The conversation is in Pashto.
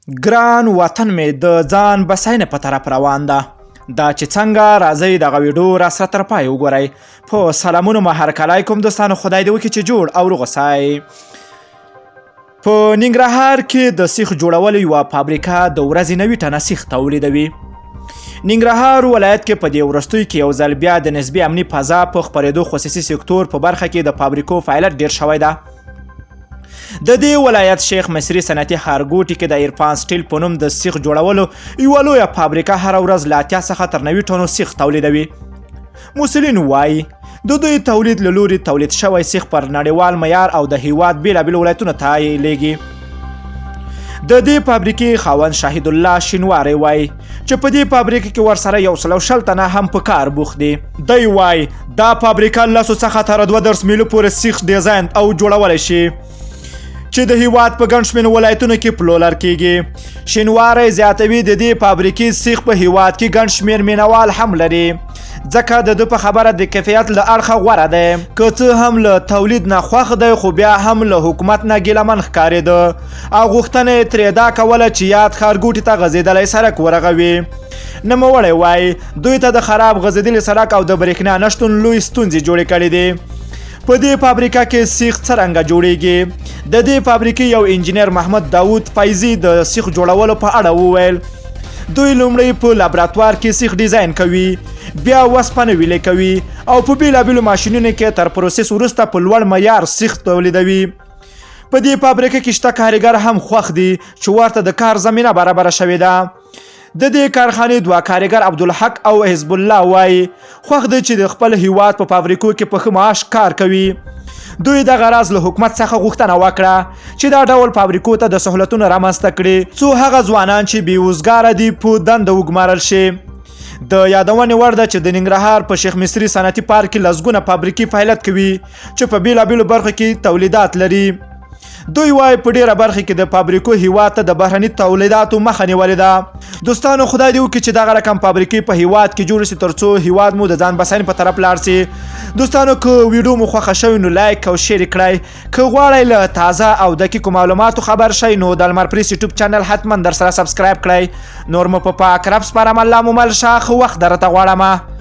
ګران وطن مې د ځان بساینې په طرف روان ده. دا چې څنګه راځئ دغه ویډیو را سره تر پای وګورئ. په سلامونو مو هرکلی کوم دوستانو، خدای دې وکړي چې جوړ او روغ اوسئ. په ننګرهار کې د سیخ جوړولو یوه فابریکه د ورځې 90 ټنه سیخ تولیدوي. ننګرهار ولایت کې په دې وروستیو کې یو ځل بیا د نسبي امني فضا په خپرېدو خصوصي سکتور په برخه کې د فابریکو فعالیت ډیر شوی ده. د دې ولایت شیخ مصري صنعتي ښارګوټي کې د عرفان سټیل په نوم د سیخ جوړولو یوه لویه فابریکه هره ورځ له 80 څخه تر 90 ټنو سیخ تولیدوي. مسؤلین وایي د دوی تولید له لوري تولید شوی سیخ پر نړیوال معیار او د هیواد بیلابیلو ولایتونو ته لیږي. د دې فابریکې خاوند شهید الله شینواری وایي چې په دې فابریکه کې ورسره 120 تنه هم په کار بوخت دي. دی وایي دا فابریکه 10 څخه تر 2 میلو پورې سیخ ډیزاین او جوړولی شي چې د هیواد په ګڼ شمېر ولایتونو کې پلورل کیږي. شینواری زیاتوي د دې فابریکې سیخ په هیواد کې ګڼ شمېر مینوال هم لري، ځکه د ده په خبره د کیفیت له اړخه غوره دی. که څه هم له تولید نه خوښ دی، خو بیا هم له حکومت نه ګیلمن ښکارېده او غوښتنه یې ترې دا کوله چې یاد ښارګوټي ته غځېدلی سړک ورغوي. نوموړی وایي دوی ته د خراب غځېدلي سړک او د برېښنا نشتون لوی ستونزې جوړې کړې دي. په دې فابریکه کې سیخ څرنګه جوړیږي؟ د دې فابریکې یو انجینر محمد داود فیضي د سیخ جوړولو په اړه وویل دوی لومړی په لابراتوار کې سیخ ډیزاین کوي، بیا وسپنه ویلې کوي او په بیلابیلو ماشینونو کې تر پروسس وروسته په لوړ معیار سیخ تولیدوي. په دې فابریکه کې شته کارګر هم خوښ دي چې ورته د کار زمینه برابره شوې ده. د دې کارخانې دوه کارګر عبدالحق او حزب الله وایي خوښ دی چې د خپل هیواد په فابریکو کې په ښه معاش کار کوي. دوی دغه راز له حکومت څخه غوښتنه وکړه چې دا ډول فابریکو ته د سهولتونو رامنځته کړي څو هغه ځوانان چې بېوزګاره دي په دنده وګمارل شي. د یادونې وړ ده چې د ننګرهار په شیخ مصري صنعتي پارک کې لسګونه فابریکې فعالیت کوي چې په بیلابیلو برخو کې تولیدات لري. دوی وایي په ډیره برخه کې د فابریکو هیواد ته د بهرني تولیداتو مخه نیولې ده. دوستانو خدای دې وکړي چې دغه رقم فابریکې په هیواد کې جوړې شي ترڅو هیواد مو د ځان بساینې په طرف لاړ شي. دوستانو که ویډیو مو خوښه شوی نو لایک او شیر کړئ. که غواړئ له تازه او دقیقو معلوماتو خبر شئ نو د لمر پریس یوټیوب چینل حتما در سره سبسکرایب کړئ. نور مو په پاک رب سپارم، الله مو مل شه. ښه وخت درته غواړم.